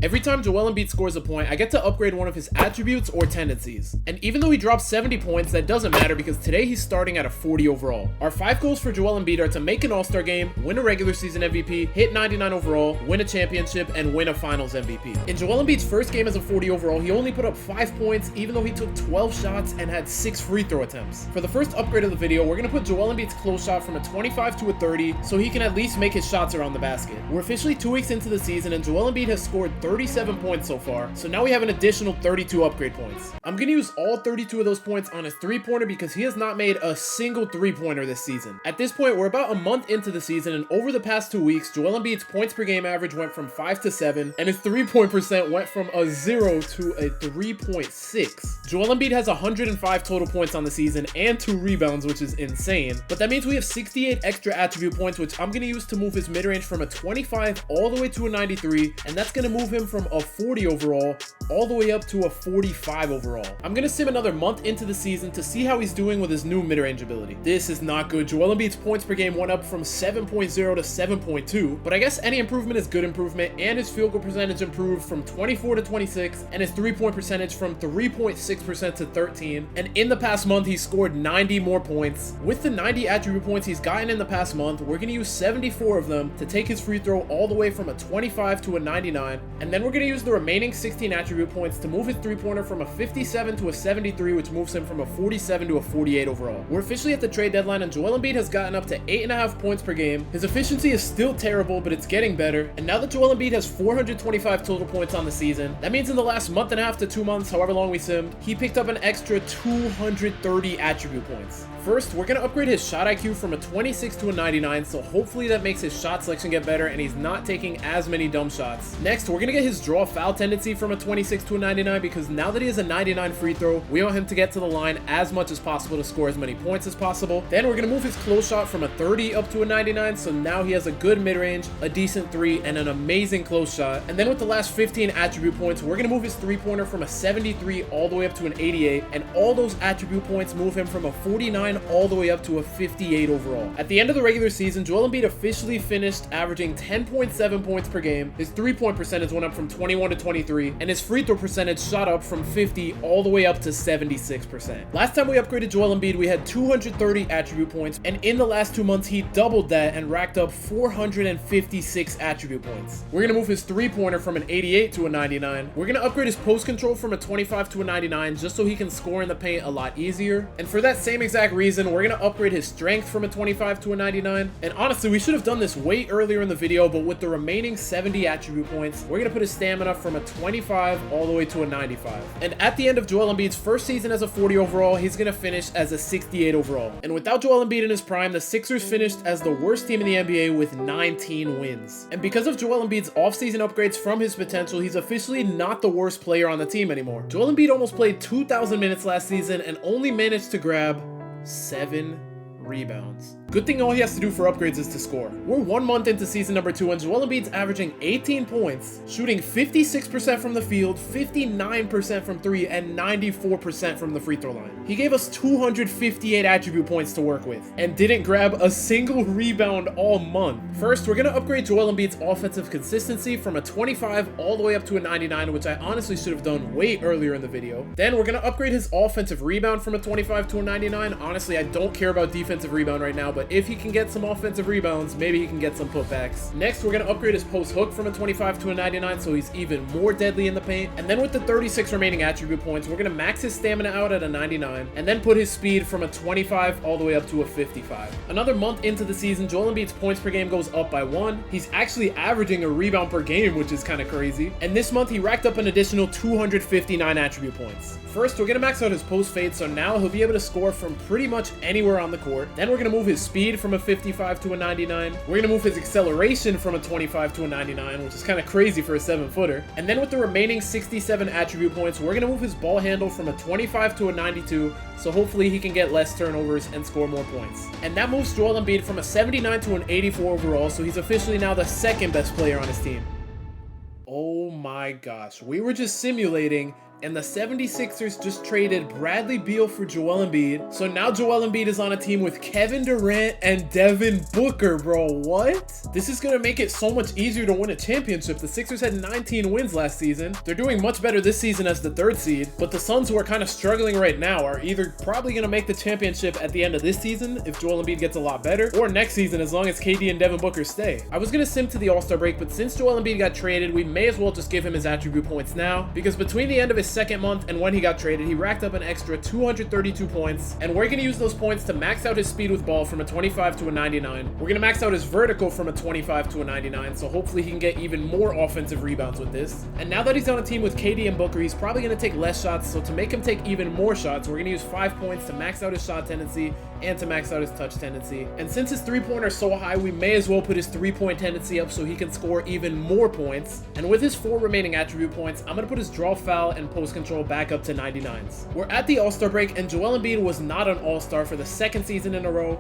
Every time Joel Embiid scores a point, I get to upgrade one of his attributes or tendencies. And even though he drops 70 points, that doesn't matter because today he's starting at a 40 overall. Our 5 goals for Joel Embiid are to make an All-Star game, win a regular season MVP, hit 99 overall, win a championship, and win a finals MVP. In Joel Embiid's first game as a 40 overall, he only put up 5 points even though he took 12 shots and had 6 free throw attempts. For the first upgrade of the video, we're going to put Joel Embiid's close shot from a 25 to a 30 so he can at least make his shots around the basket. We're officially 2 weeks into the season and Joel Embiid has scored 37 points so far, so now we have an additional 32 upgrade points. I'm going to use all 32 of those points on his 3-pointer because he has not made a single 3-pointer this season. At this point, we're about a month into the season, and over the past 2 weeks, Joel Embiid's points per game average went from 5 to 7, and his 3-point percent went from a 0 to a 3.6. Joel Embiid has 105 total points on the season and 2 rebounds, which is insane, but that means we have 68 extra attribute points, which I'm going to use to move his mid-range from a 25 all the way to a 93, and that's going to move him from a 40 overall all the way up to a 45 overall. I'm gonna sim another month into the season to see how he's doing with his new mid-range ability. This is not good. Joel Embiid's points per game went up from 7.0 to 7.2, but I guess any improvement is good improvement, and his field goal percentage improved from 24 to 26, and his 3-point percentage from 3.6% to 13, and in the past month he scored 90 more points. With the 90 attribute points he's gotten in the past month, we're gonna use 74 of them to take his free throw all the way from a 25 to a 99, and then we're gonna use the remaining 16 attribute points to move his 3-pointer from a 57 to a 73, which moves him from a 47 to a 48 overall. We're officially at the trade deadline and Joel Embiid has gotten up to 8.5 points per game. His efficiency is still terrible, but it's getting better. And now that Joel Embiid has 425 total points on the season, that means in the last month and a half to 2 months, however long we simmed, he picked up an extra 230 attribute points. First, we're going to upgrade his shot IQ from a 26 to a 99, so hopefully that makes his shot selection get better and he's not taking as many dumb shots. Next, we're going to get his draw foul tendency from a 26 to a 99 because now that he has a 99 free throw, we want him to get to the line as much as possible to score as many points as possible. Then we're going to move his close shot from a 30 up to a 99, so now he has a good mid-range, a decent 3, and an amazing close shot. And then with the last 15 attribute points, we're going to move his 3-pointer from a 73 all the way up to an 88, and all those attribute points move him from a 49 all the way up to a 58 overall. At the end of the regular season, Joel Embiid officially finished averaging 10.7 points per game. His 3-point percentage went up from 21 to 23, and his free throw percentage shot up from 50 all the way up to 76%. Last time we upgraded Joel Embiid, we had 230 attribute points, and in the last 2 months, he doubled that and racked up 456 attribute points. We're going to move his 3-pointer from an 88 to a 99. We're going to upgrade his post control from a 25 to a 99 just so he can score in the paint a lot easier. And for that same exact reason, we're going to upgrade his strength from a 25 to a 99. And honestly, we should have done this way earlier in the video, but with the remaining 70 attribute points, we're going to put his stamina from a 25 all the way to a 95. And at the end of Joel Embiid's first season as a 40 overall, he's going to finish as a 68 overall. And without Joel Embiid in his prime, the Sixers finished as the worst team in the NBA with 19 wins. And because of Joel Embiid's offseason upgrades from his potential, he's officially not the worst player on the team anymore. Joel Embiid almost played 2,000 minutes last season and only managed to grab 7 rebounds. Good thing all he has to do for upgrades is to score. We're 1 month into season number 2 and Joel Embiid's averaging 18 points, shooting 56% from the field, 59% from 3, and 94% from the free throw line. He gave us 258 attribute points to work with and didn't grab a single rebound all month. First, we're going to upgrade Joel Embiid's offensive consistency from a 25 all the way up to a 99, which I honestly should have done way earlier in the video. Then we're going to upgrade his offensive rebound from a 25 to a 99. Honestly, I don't care about defensive rebound right now, but if he can get some offensive rebounds, maybe he can get some putbacks. Next, we're going to upgrade his post hook from a 25 to a 99 so he's even more deadly in the paint. And then with the 36 remaining attribute points, we're going to max his stamina out at a 99 and then put his speed from a 25 all the way up to a 55. Another month into the season, Joel Embiid's points per game goes up by 1. He's actually averaging a rebound per game, which is kind of crazy. And this month, he racked up an additional 259 attribute points. First, we're going to max out his post fade, so now he'll be able to score from pretty much anywhere on the court. Then we're going to move his speed from a 55 to a 99. We're going to move his acceleration from a 25 to a 99, which is kind of crazy for a 7-footer. And then with the remaining 67 attribute points, we're going to move his ball handle from a 25 to a 92, so hopefully he can get less turnovers and score more points. And that moves Joel Embiid from a 79 to an 84 overall, so he's officially now the second best player on his team. Oh my gosh, we were just simulating and the 76ers just traded Bradley Beal for Joel Embiid. So now Joel Embiid is on a team with Kevin Durant and Devin Booker, bro. What? This is gonna make it so much easier to win a championship. The Sixers had 19 wins last season. They're doing much better this season as the 3rd seed, but the Suns, who are kind of struggling right now, are either probably gonna make the championship at the end of this season if Joel Embiid gets a lot better, or next season as long as KD and Devin Booker stay. I was gonna sim to the All-Star break, but since Joel Embiid got traded, we may as well just give him his attribute points now, because between the end of his 2nd month and when he got traded, he racked up an extra 232 points, and we're gonna use those points to max out his speed with ball from a 25 to a 99. We're gonna max out his vertical from a 25 to a 99, so hopefully he can get even more offensive rebounds with this. And now that he's on a team with KD and Booker, he's probably gonna take less shots, so to make him take even more shots, we're gonna use 5 points to max out his shot tendency and to max out his touch tendency. And since his 3-pointer is so high, we may as well put his 3-point tendency up so he can score even more points. And with his 4 remaining attribute points, I'm gonna put his draw, foul, and post control back up to 99s. We're at the All-Star break, and Joel Embiid was not an All-Star for the 2nd season in a row,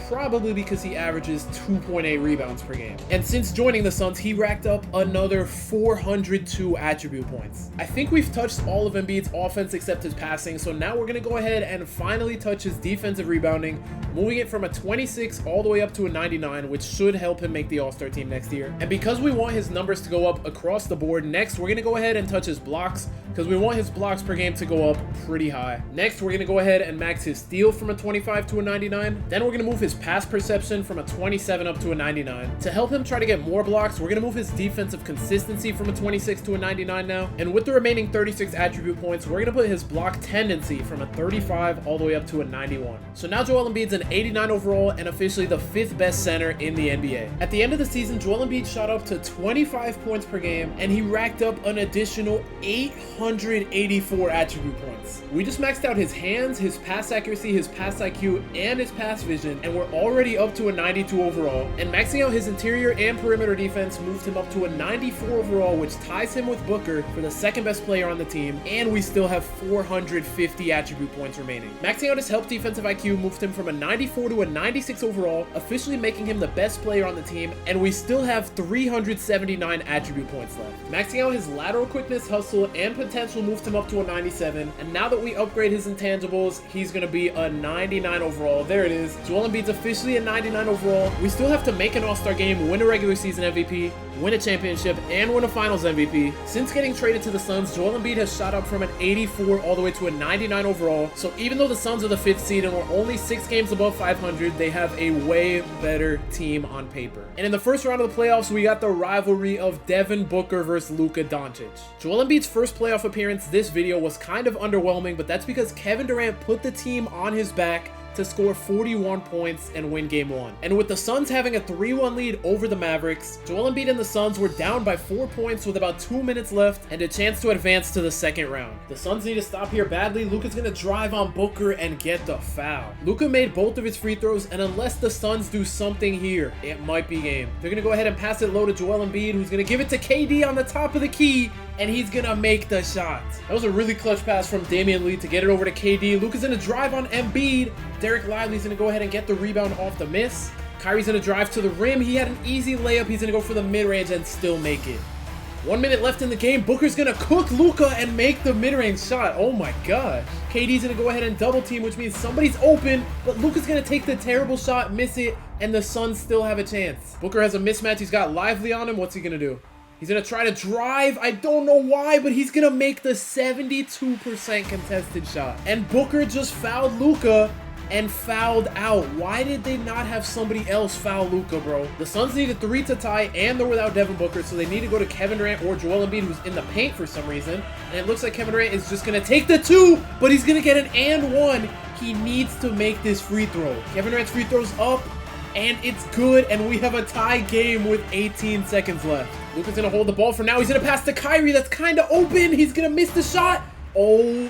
probably because he averages 2.8 rebounds per game. And since joining the Suns, he racked up another 402 attribute points. I think we've touched all of Embiid's offense except his passing, so now we're gonna go ahead and finally touch his defensive rebounding, moving it from a 26 all the way up to a 99, which should help him make the All-Star team next year. And because we want his numbers to go up across the board, next we're gonna go ahead and touch his blocks, because we want his blocks per game to go up pretty high. Next, we're gonna go ahead and max his steal from a 25 to a 99. Then we're gonna move his pass perception from a 27 up to a 99. To help him try to get more blocks, we're gonna move his defensive consistency from a 26 to a 99 now. And with the remaining 36 attribute points, we're gonna put his block tendency from a 35 all the way up to a 91. So now Joel Embiid's an 89 overall and officially the 5th best center in the NBA. At the end of the season, Joel Embiid shot up to 25 points per game, and he racked up an additional 884 attribute points. We just maxed out his hands, his pass accuracy, his pass IQ, and his pass vision, and we're already up to a 92 overall. And maxing out his interior and perimeter defense moved him up to a 94 overall, which ties him with Booker for the 2nd best player on the team, and we still have 450 attribute points remaining. Maxing out his help defensive IQ moved him from a 94 to a 96 overall, officially making him the best player on the team, and we still have 379 attribute points left. Maxing out his lateral quickness, hustle, and potential moved him up to a 97, and now that we upgrade his intangibles, he's gonna be a 99 overall. There it is. Joel Embiid's officially a 99 overall. We still have to make an All-Star game, win a regular season MVP, win a championship, and win a Finals MVP. Since getting traded to the Suns, Joel Embiid has shot up from an 84 all the way to a 99 overall. So even though the Suns are the 5th seed and we're only 6 games above 500, they have a way better team on paper. And in the first round of the playoffs, we got the rivalry of Devin Booker versus Luka Doncic. Joel Embiid's first playoff appearance this video was kind of underwhelming, but that's because Kevin Durant put the team on his back to score 41 points and win game 1. And with the Suns having a 3-1 lead over the Mavericks, Joel Embiid and the Suns were down by 4 points with about 2 minutes left and a chance to advance to the 2nd round. The Suns need to stop here badly. Luka's gonna drive on Booker and get the foul. Luka made both of his free throws, and unless the Suns do something here, it might be game. They're gonna go ahead and pass it low to Joel Embiid, who's gonna give it to KD on the top of the key, and he's gonna make the shot. That was a really clutch pass from Damian Lee to get it over to KD. Luka's gonna drive on Embiid. Derek Lively's gonna go ahead and get the rebound off the miss. Kyrie's gonna drive to the rim. He had an easy layup. He's gonna go for the mid-range and still make it. 1 minute left in the game. Booker's gonna cook Luka and make the mid-range shot. Oh my gosh. KD's gonna go ahead and double team, which means somebody's open, but Luka's gonna take the terrible shot, miss it, and the Suns still have a chance. Booker has a mismatch. He's got Lively on him. What's he gonna do? He's gonna try to drive. I don't know why, but he's gonna make the 72% contested shot. And Booker just fouled Luka and fouled out. Why did they not have somebody else foul Luka, bro? The Suns needed 3 to tie, and they're without Devin Booker, so they need to go to Kevin Durant or Joel Embiid, who's in the paint for some reason. And it looks like Kevin Durant is just gonna take the 2, but he's gonna get an and 1. He needs to make this free throw. Kevin Durant's free throw's up, and it's good, and we have a tie game with 18 seconds left. Luka's gonna hold the ball for now. He's gonna pass to Kyrie. That's kind of open. He's gonna miss the shot. Oh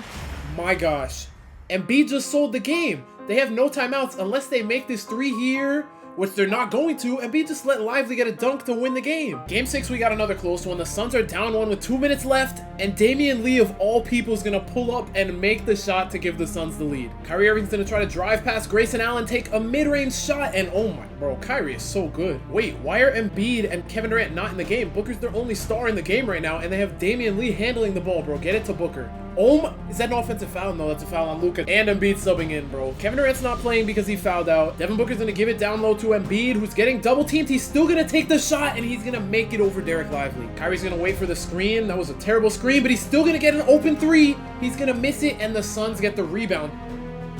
my gosh. Embiid just sold the game. They have no timeouts unless they make this 3 here, which they're not going to. Embiid just let Lively get a dunk to win the game. Game 6, we got another close one. The Suns are down 1 with 2 minutes left, and Damian Lee, of all people, is going to pull up and make the shot to give the Suns the lead. Kyrie Irving's going to try to drive past Grayson Allen, take a mid-range shot, and oh my, bro, Kyrie is so good. Wait, why are Embiid and Kevin Durant not in the game? Booker's their only star in the game right now, and they have Damian Lee handling the ball, bro. Get it to Booker. Is that an offensive foul? No, that's a foul on Luka. And Embiid subbing in, bro. Kevin Durant's not playing because he fouled out. Devin Booker's gonna give it down low to Embiid, who's getting double teamed. He's still gonna take the shot, and he's gonna make it over Derek Lively. Kyrie's gonna wait for the screen. That was a terrible screen, but he's still gonna get an open three. He's gonna miss it, and the Suns get the rebound.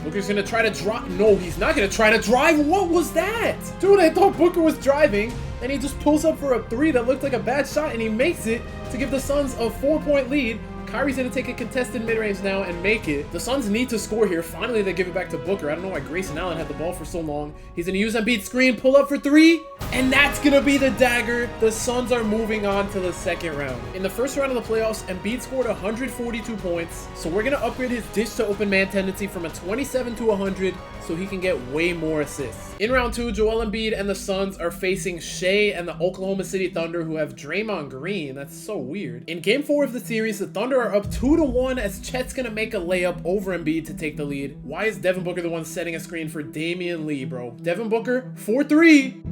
Booker's gonna try to drive. No, he's not gonna try to drive. What was that? Dude, I thought Booker was driving, and he just pulls up for a three that looked like a bad shot, and he makes it to give the Suns a 4-point lead. Kyrie's gonna take a contested mid-range now and make it. The Suns need to score here. Finally, they give it back to Booker. I don't know why Grayson Allen had the ball for so long. He's gonna use Embiid's screen, pull up for three, and that's gonna be the dagger. The Suns are moving on to the second round. In the first round of the playoffs, Embiid scored 142 points, so we're gonna upgrade his dish to open man tendency from a 27 to 100 so he can get way more assists. In round 2, Joel Embiid and the Suns are facing Shea and the Oklahoma City Thunder, who have Draymond Green. That's so weird. In game 4 of the series, the Thunder are up 2-1 as Chet's gonna make a layup over Embiid to take the lead. Why is Devin Booker the one setting a screen for Damian Lee, bro? Devin Booker, 4-3.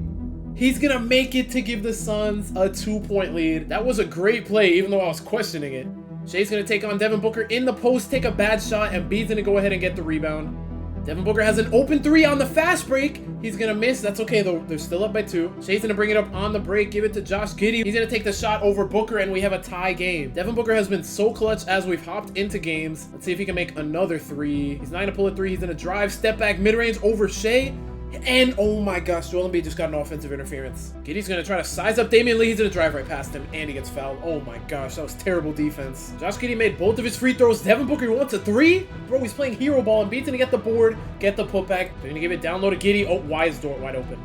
He's gonna make it to give the Suns a 2-point lead. That was a great play, even though I was questioning it. Shea's gonna take on Devin Booker in the post, take a bad shot, and Embiid's gonna go ahead and get the rebound. Devin Booker has an open three on the fast break. He's gonna miss. That's okay though. They're still up by 2. Shea's gonna bring it up on the break, give it to Josh Giddey. He's gonna take the shot over Booker, and we have a tie game. Devin Booker has been so clutch as we've hopped into games. Let's see if he can make another 3. He's not gonna pull a 3. He's gonna drive, step back, mid-range over Shea. And oh my gosh, Joel Embiid just got an offensive interference. Giddey's gonna try to size up Damian Lee. He's gonna drive right past him, and he gets fouled. Oh my gosh, that was terrible defense. Josh Giddey made both of his free throws. Devin Booker wants a 3. Bro, he's playing hero ball. Embiid's gonna get the board, get the putback. They're gonna give it down low to Giddey. Oh, why is door wide open?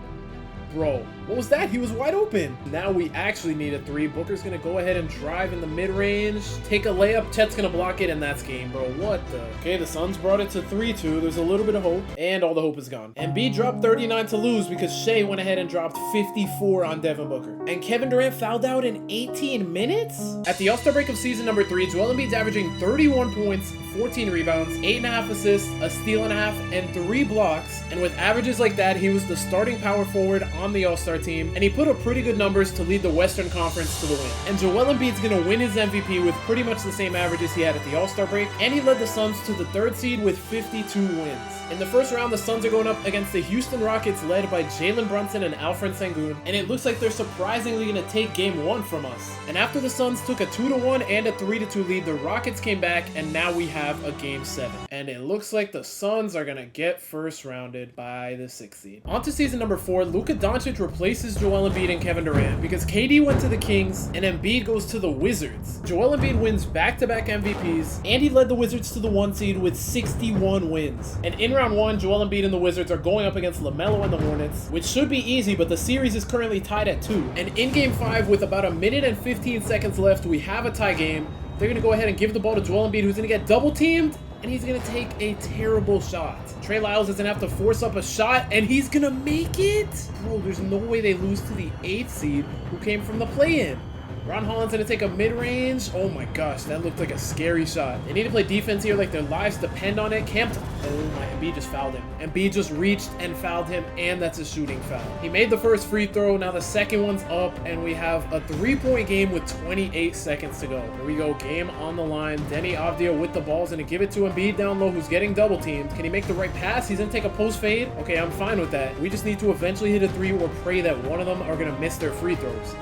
Bro, what was that? He was wide open. Now we actually need a 3. Booker's gonna go ahead and drive in the mid-range, take a layup. Chet's gonna block it, and that's game, bro. What the? Okay, the Suns brought it to 3-2. There's a little bit of hope, and all the hope is gone. Embiid dropped 39 to lose because Shea went ahead and dropped 54 on Devin Booker. And Kevin Durant fouled out in 18 minutes? At the All-Star break of season number 3, Joel Embiid's averaging 31 points, 14 rebounds, 8.5 assists, a steal and a half, and 3 blocks. And with averages like that, he was the starting power forward on the All-Star team, and he put up pretty good numbers to lead the Western Conference to the win. And Joel Embiid's gonna win his MVP with pretty much the same averages he had at the All-Star break, and he led the Suns to the 3rd seed with 52 wins. In the first round, the Suns are going up against the Houston Rockets led by Jalen Brunson and Alfred Sengun, and it looks like they're surprisingly gonna take game 1 from us. And after the Suns took a 2-1 and a 3-2 lead, the Rockets came back, and now we have a game 7. And it looks like the Suns are gonna get first rounded by the 6th seed. On to season number 4, Luka Doncic replaces Joel Embiid and Kevin Durant because KD went to the Kings and Embiid goes to the Wizards. Joel Embiid wins back-to-back MVPs, and he led the Wizards to the 1 seed with 61 wins. And in round 1, Joel Embiid and the Wizards are going up against LaMelo and the Hornets, which should be easy, but the series is currently tied at 2. And in game 5, with about 1 minute and 15 seconds left, we have a tie game. They're going to go ahead and give the ball to Joel Embiid, who's going to get double teamed, and he's going to take a terrible shot. Trey Lyles is going to have to force up a shot, and he's going to make it. Bro, there's no way they lose to the 8th seed who came from the play-in. Ron Holland's going to take a mid-range. Oh my gosh, that looked like a scary shot. They need to play defense here like their lives depend on it. Oh my, Embiid just fouled him. Embiid just reached and fouled him, and that's a shooting foul. He made the first free throw. Now the second one's up, and we have a 3-point game with 28 seconds to go. Here we go, game on the line. Denny Avdija with the ball is going to give it to Embiid down low, who's getting double teamed. Can he make the right pass? He's going to take a post fade. Okay, I'm fine with that. We just need to eventually hit a 3 or pray that one of them are going to miss their free throws.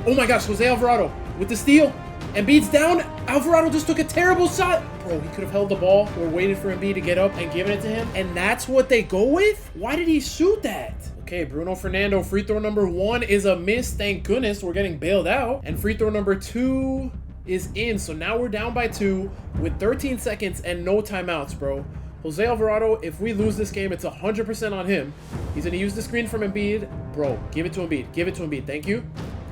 Oh my gosh, Jose Alvarado with the steal. Embiid's down. Alvarado just took a terrible shot. Bro, he could have held the ball or waited for Embiid to get up and given it to him. And that's what they go with? Why did he shoot that? Okay, Bruno Fernando, free throw number 1 is a miss. Thank goodness we're getting bailed out. And free throw number 2 is in. So now we're down by 2 with 13 seconds and no timeouts, bro. Jose Alvarado, if we lose this game, it's 100% on him. He's going to use the screen from Embiid. Bro, give it to Embiid. Give it to Embiid. Thank you.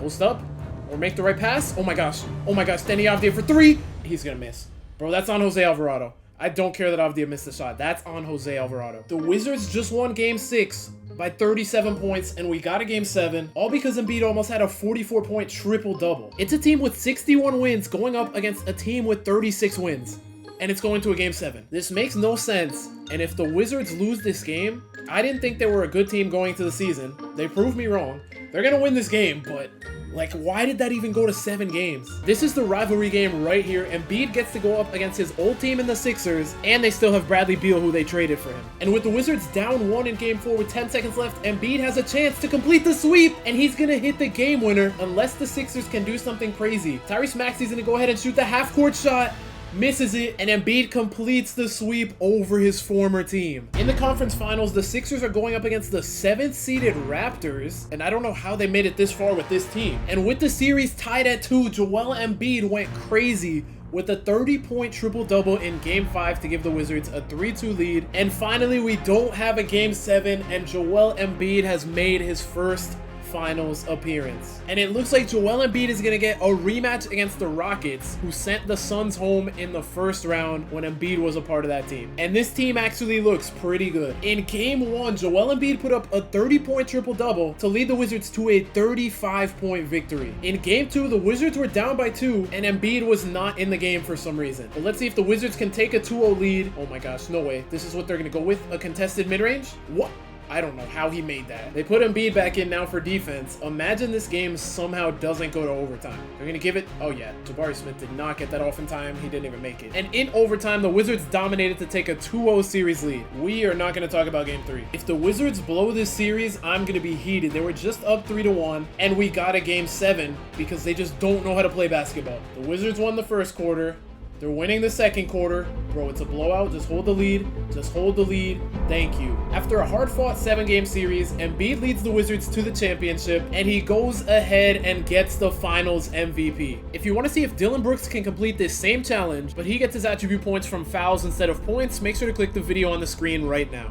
Post up or make the right pass. Oh my gosh. Oh my gosh. Denny Avdija for 3. He's going to miss. Bro, that's on Jose Alvarado. I don't care that Avdija missed the shot. That's on Jose Alvarado. The Wizards just won game 6 by 37 points, and we got a game 7, all because Embiid almost had a 44-point triple-double. It's a team with 61 wins going up against a team with 36 wins. And it's going to a game 7. This makes no sense, and if the Wizards lose this game, I didn't think they were a good team going to the season. They proved me wrong. They're going to win this game, but Like, why did that even go to 7 games? This is the rivalry game right here. Embiid gets to go up against his old team in the Sixers, and they still have Bradley Beal, who they traded for him. And with the Wizards down 1 in game 4 with 10 seconds left, Embiid has a chance to complete the sweep, and he's gonna hit the game winner unless the Sixers can do something crazy. Tyrese Maxey's gonna go ahead and shoot the half-court shot, misses it, and Embiid completes the sweep over his former team. In the conference finals, the Sixers are going up against the 7th seeded Raptors, and I don't know how they made it this far with this team. And with the series tied at 2, Joel Embiid went crazy with a 30-point triple-double in Game 5 to give the Wizards a 3-2 lead. And finally, we don't have a Game 7, and Joel Embiid has made his first finals appearance. And it looks like Joel Embiid is going to get a rematch against the Rockets, who sent the Suns home in the first round when Embiid was a part of that team. And this team actually looks pretty good. In Game 1, Joel Embiid put up a 30-point triple-double to lead the Wizards to a 35-point victory. In Game 2, the Wizards were down by 2, and Embiid was not in the game for some reason. But let's see if the Wizards can take a 2-0 lead. Oh my gosh, no way. This is what they're going to go with? A contested mid-range? What? I don't know how he made that. They put Embiid back in now for defense. Imagine this game somehow doesn't go to overtime. They're going to give it... Oh, yeah. Jabari Smith did not get that off in time. He didn't even make it. And in overtime, the Wizards dominated to take a 2-0 series lead. We are not going to talk about Game 3. If the Wizards blow this series, I'm going to be heated. They were just up 3-1, and we got a Game 7 because they just don't know how to play basketball. The Wizards won the first quarter. They're winning the second quarter. Bro, it's a blowout. Just hold the lead. Just hold the lead. Thank you. After a hard-fought 7-game series, Embiid leads the Wizards to the championship, and he goes ahead and gets the Finals MVP. If you want to see if Dillon Brooks can complete this same challenge, but he gets his attribute points from fouls instead of points, make sure to click the video on the screen right now.